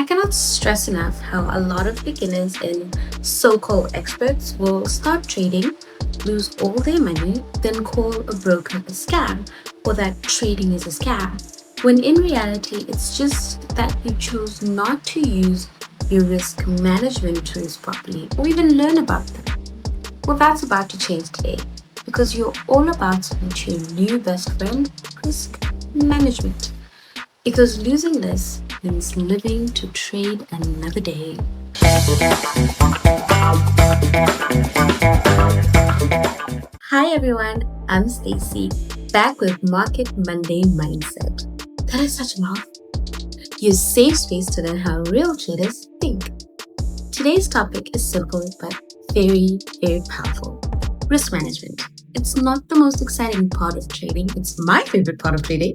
cannot stress enough how a lot of beginners and so-called experts will start trading, lose all their money, then call a broker a scam or that trading is a scam. When in reality, it's just that you chose not to use your risk management tools properly or even learn about them. Well, that's about to change today because you're all about to meet your new best friend, risk management. Because losing this means living to trade another day. Hi everyone, I'm Stacy, back with Market Monday Mindset. That is such a mouth. Your safe space to learn how real traders think. Today's topic is simple but very, very powerful. Risk management. It's not the most exciting part of trading. It's my favorite part of trading.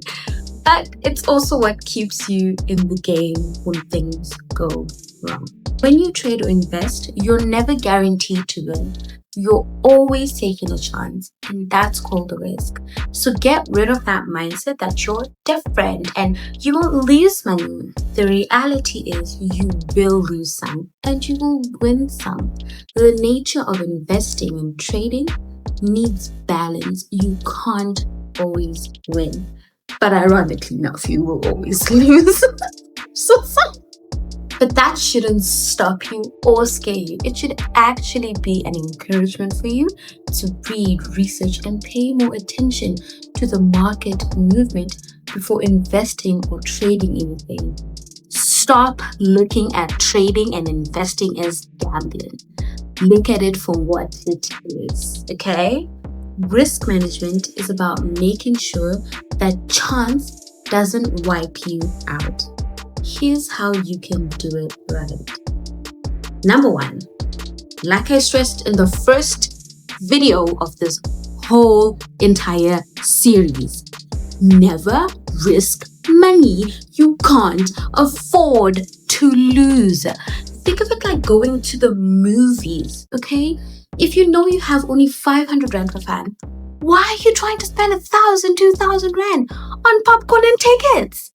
But it's also what keeps you in the game when things go wrong. When you trade or invest, you're never guaranteed to win. You're always taking a chance, and that's called a risk. So get rid of that mindset that you're different and you won't lose money. The reality is you will lose some and you will win some. The nature of investing and trading needs balance. You can't always win. But ironically enough, you will always lose. so fun. But that shouldn't stop you or scare you. It should actually be an encouragement for you to read, research, and pay more attention to the market movement before investing or trading anything. Stop looking at trading and investing as gambling. Look at it for what it is, okay? Risk management is about making sure that chance doesn't wipe you out. Here's how you can do it right. Number one, like I stressed in the first video of this whole entire series, never risk money you can't afford to lose. Think of it like going to the movies, okay? If you know you have only 500 Rand per fan, why are you trying to spend 1,000, 2,000 Rand on popcorn and tickets?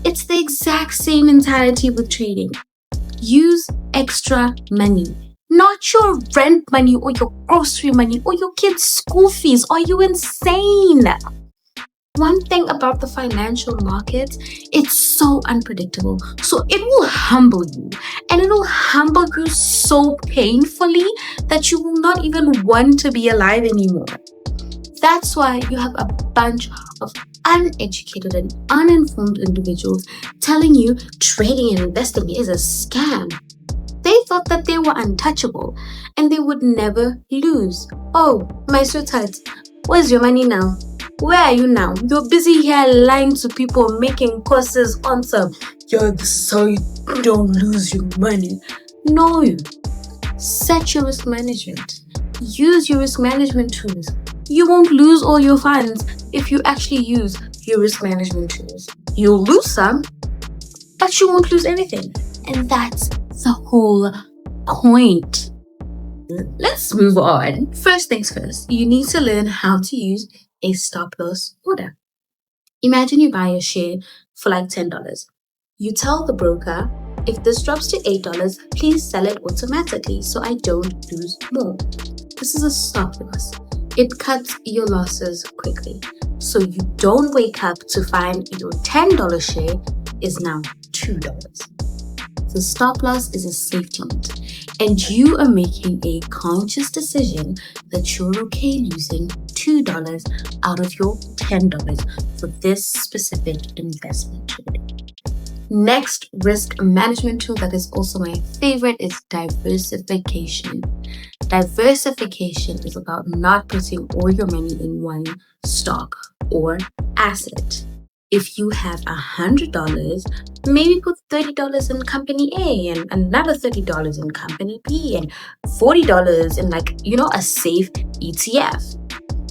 It's the exact same mentality with trading. Use extra money, not your rent money or your grocery money or your kids' school fees. Are you insane? One thing about the financial markets, it's so unpredictable. So it will humble you, and it will humble you so painfully that you will not even want to be alive anymore. That's why you have a bunch of uneducated and uninformed individuals telling you trading and investing is a scam. They thought that they were untouchable and they would never lose. Oh, my sweetheart, where's your money now? Where are you now? You're busy here lying to people, making courses on some. You're so you don't lose your money. No. Set your risk management. Use your risk management tools. You won't lose all your funds if you actually use your risk management tools. You'll lose some, but you won't lose anything. And that's the whole point. Let's move on. First things first, you need to learn how to use a stop loss order. Imagine you buy a share for like $10. You tell the broker, if this drops to $8, please sell it automatically so I don't lose more. This is a stop loss. It cuts your losses quickly. So you don't wake up to find your $10 share is now $2. The stop loss is a safety net, and you are making a conscious decision that you're okay losing $2 out of your $10 for this specific investment trade. Next risk management tool that is also my favorite is diversification. Diversification is about not putting all your money in one stock or asset. If you have $100, maybe put $30 in company A and another $30 in company B and $40 in a safe ETF.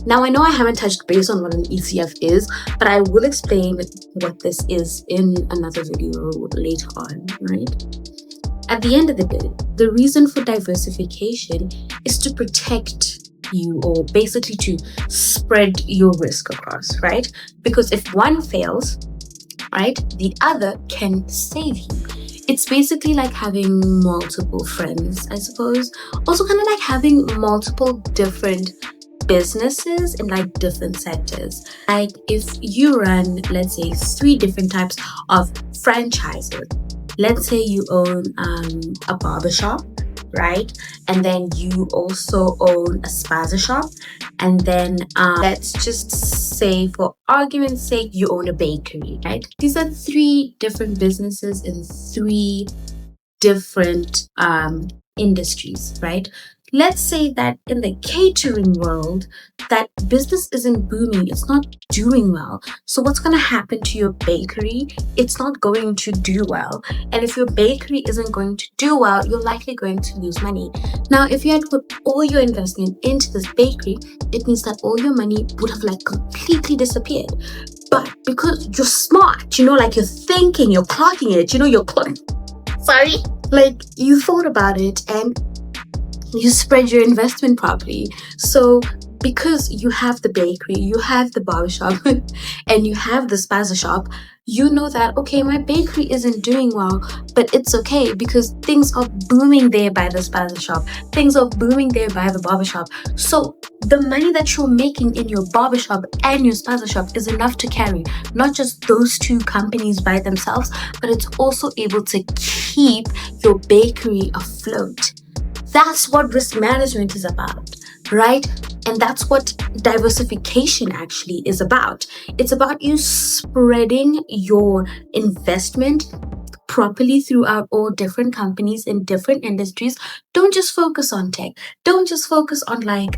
Now, I know I haven't touched base on what an ETF is, but I will explain what this is in another video later on, right? At the end of the day, the reason for diversification is to protect you, or basically to spread your risk across, right? Because if one fails, right, the other can save you. It's basically like having multiple friends, I suppose. Also, kind of like having multiple different businesses in like different sectors. Like if you run, let's say, three different types of franchises. Let's say you own a barbershop, right? And then you also own a spaza shop. And then let's just say, for argument's sake, you own a bakery, right? These are three different businesses in three different industries, right? Let's say that in the catering world, that business isn't booming, it's not doing well. So what's going to happen to your bakery? It's not going to do well. And if your bakery isn't going to do well, you're likely going to lose money. Now, if you had put all your investment into this bakery, it means that all your money would have like completely disappeared. But because you're smart, like you're thinking, you're clocking it, you're clocking. Sorry? Like you thought about it and you spread your investment properly. So because you have the bakery, you have the barbershop, and you have the spaza shop, you know that, okay, my bakery isn't doing well, but it's okay because things are booming there by the spaza shop. Things are booming there by the barbershop. So the money that you're making in your barbershop and your spaza shop is enough to carry not just those two companies by themselves, but it's also able to keep your bakery afloat. That's what risk management is about, right? And that's what diversification actually is about. It's about you spreading your investment properly throughout all different companies in different industries. Don't just focus on tech. Don't just focus on like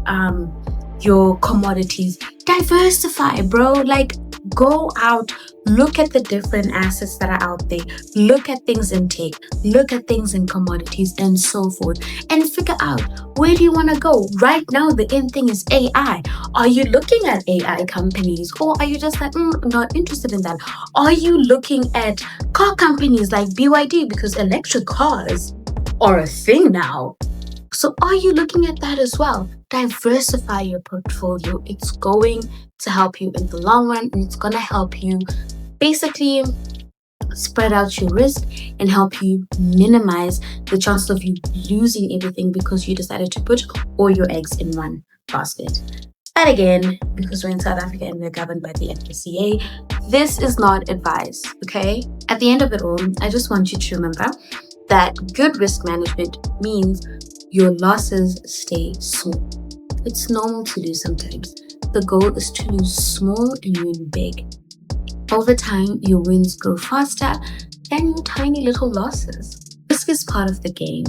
your commodities. Diversify, bro. Like go out, look at the different assets that are out there, look at things in tech, look at things in commodities and so forth, and figure out where do you want to go. Right now, the in thing is AI. Are you looking at AI companies, or are you just like, I'm not interested in that? Are you looking at car companies like BYD, because electric cars are a thing now? So are you looking at that as well? Diversify your portfolio. It's going to help you in the long run, and it's going to help you basically spread out your risk and help you minimize the chances of you losing everything because you decided to put all your eggs in one basket. And again, because we're in South Africa and we're governed by the FCA, this is not advice, okay? At the end of it all, I just want you to remember that good risk management means your losses stay small. It's normal to lose sometimes. The goal is to lose small and win big. Over time, your wins grow faster than your tiny little losses. Risk is part of the game.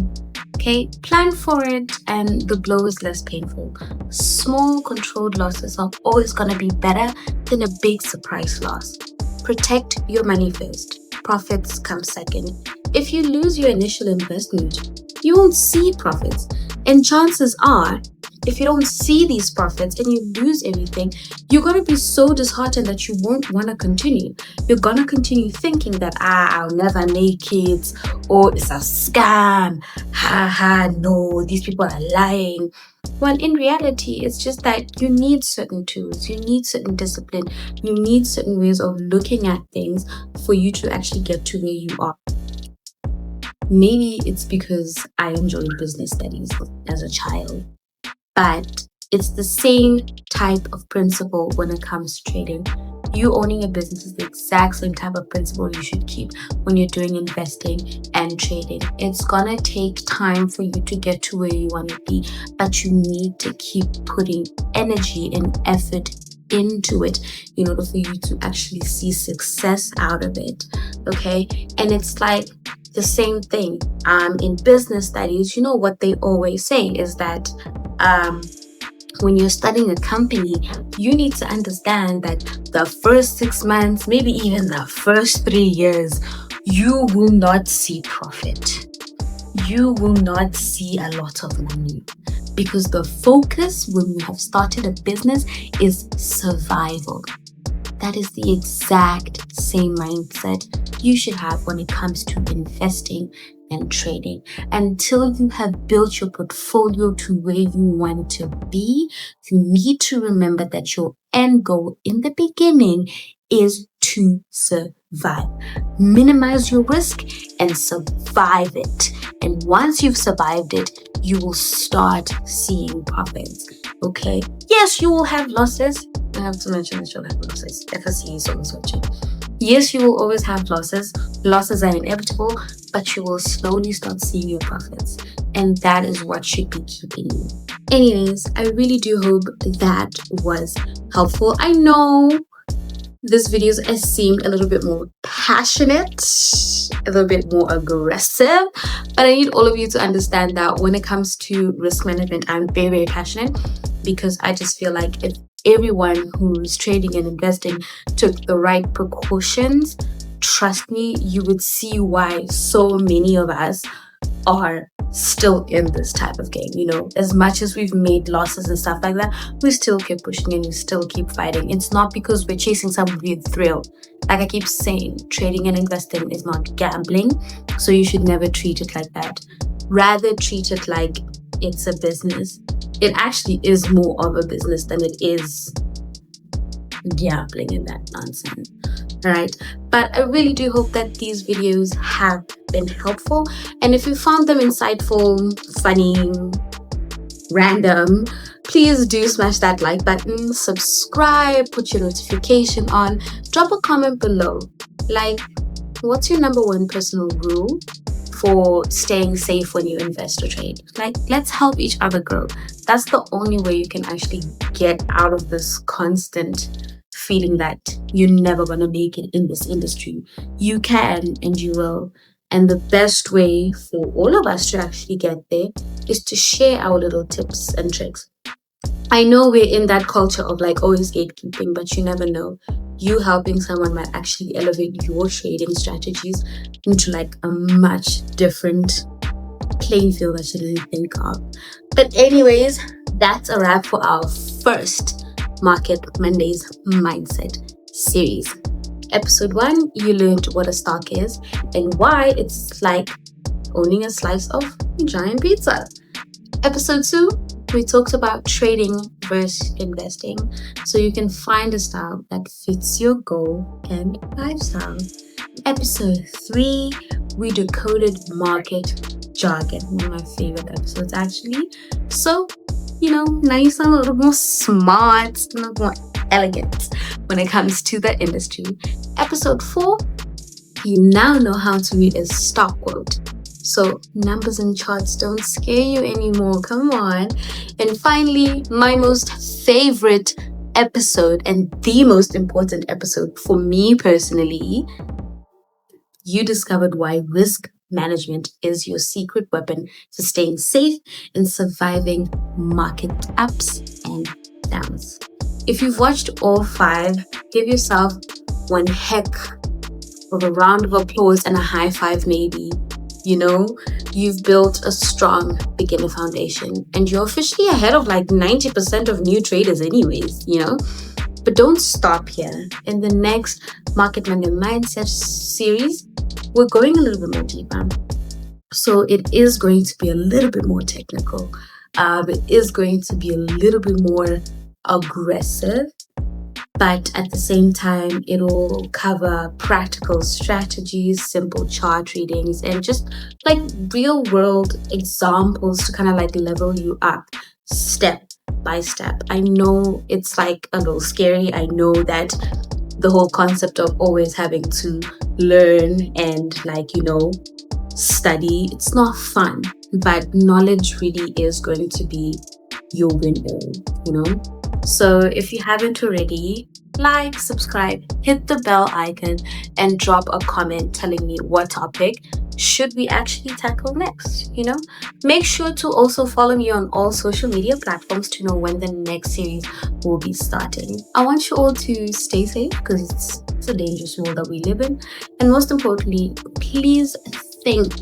Okay, plan for it and the blow is less painful. Small controlled losses are always going to be better than a big surprise loss. Protect your money first. Profits come second. If you lose your initial investment, you won't see profits. And chances are, if you don't see these profits and you lose everything, you're going to be so disheartened that you won't want to continue. You're going to continue thinking that, I'll never make it, or it's a scam. No, these people are lying. Well, in reality, it's just that you need certain tools, you need certain discipline, you need certain ways of looking at things for you to actually get to where you are. Maybe it's because I enjoyed business studies as a child, but it's the same type of principle when it comes to trading. You owning a business is the exact same type of principle you should keep when you're doing investing and trading. It's gonna take time for you to get to where you want to be, but you need to keep putting energy and effort into it in order for you to actually see success out of it. Okay? And it's like the same thing in business studies. You know what they always say is that when you're studying a company, you need to understand that the first 6 months, maybe even the first 3 years, you will not see profit. You will not see a lot of money, because the focus when you have started a business is survival. That is the exact same mindset you should have when it comes to investing and trading. Until you have built your portfolio to where you want to be, you need to remember that your end goal in the beginning is to survive. Minimize your risk and survive it. And once you've survived it, you will start seeing profits. Okay. Yes, you will have losses. I have to mention that you'll have losses. FSC is always watching. Yes, you will always have losses. Losses are inevitable, but you will slowly start seeing your profits. And that is what should be keeping you. Anyways, I really do hope that was helpful. I know this video has seemed a little bit more passionate, a little bit more aggressive, but I need all of you to understand that when it comes to risk management, I'm very, very passionate, because I just feel like if everyone who's trading and investing took the right precautions, trust me, you would see why so many of us are still in this type of game. As much as we've made losses and stuff like that, we still keep pushing and we still keep fighting. It's not because we're chasing some weird thrill. Like I keep saying, trading and investing is not gambling, so you should never treat it like that. Rather treat it like it's a business. It actually is more of a business than it is gambling and that nonsense. All right, but I really do hope that these videos have been helpful, and if you found them insightful, funny, random, please do smash that like button, subscribe, put your notification on, drop a comment below. Like, what's your number one personal rule for staying safe when you invest or trade? Like, let's help each other grow. That's the only way you can actually get out of this constant feeling that you're never going to make it in this industry. You can and you will. And the best way for all of us to actually get there is to share our little tips and tricks. I know we're in that culture of like always gatekeeping, but you never know. You helping someone might actually elevate your trading strategies into like a much different playing field that you didn't think of. But anyways, that's a wrap for our first Market Mondays Mindset series. Episode 1, you learned what a stock is and why it's like owning a slice of a giant pizza. Episode 2, we talked about trading versus investing, so you can find a style that fits your goal and lifestyle. Episode 3, we decoded market jargon, one of my favorite episodes actually. So, now you sound a little more smart, a little more elegant when it comes to the industry. Episode 4, you now know how to read a stock quote. So numbers and charts don't scare you anymore. Come on. And finally, my most favorite episode and the most important episode for me personally, you discovered why risk management is your secret weapon to staying safe and surviving market ups and downs. If you've watched all 5, give yourself one heck of a round of applause and a high five maybe. You've built a strong beginner foundation and you're officially ahead of like 90% of new traders anyways, But don't stop here. In the next Market Monday Mindset series, we're going a little bit more deeper. So it is going to be a little bit more technical. It is going to be a little bit more aggressive, but at the same time, it'll cover practical strategies, simple chart readings, and just like real world examples to kind of like level you up step by step. I know it's like a little scary. I know that the whole concept of always having to learn and study, it's not fun, but knowledge really is going to be your window, So if you haven't already, like, subscribe, hit the bell icon, and drop a comment telling me what topic should we actually tackle next, Make sure to also follow me on all social media platforms to know when the next series will be starting. I want you all to stay safe because it's a dangerous world that we live in. And most importantly, please think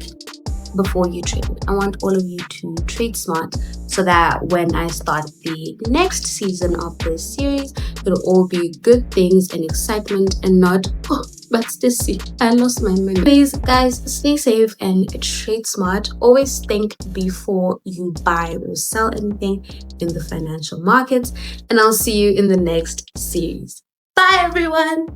before you trade. I want all of you to trade smart so that when I start the next season of this series, it'll all be good things and excitement and not, but Stacy, I lost my money. Please, guys, stay safe and trade smart. Always think before you buy or sell anything in the financial markets. And I'll see you in the next series. Bye, everyone.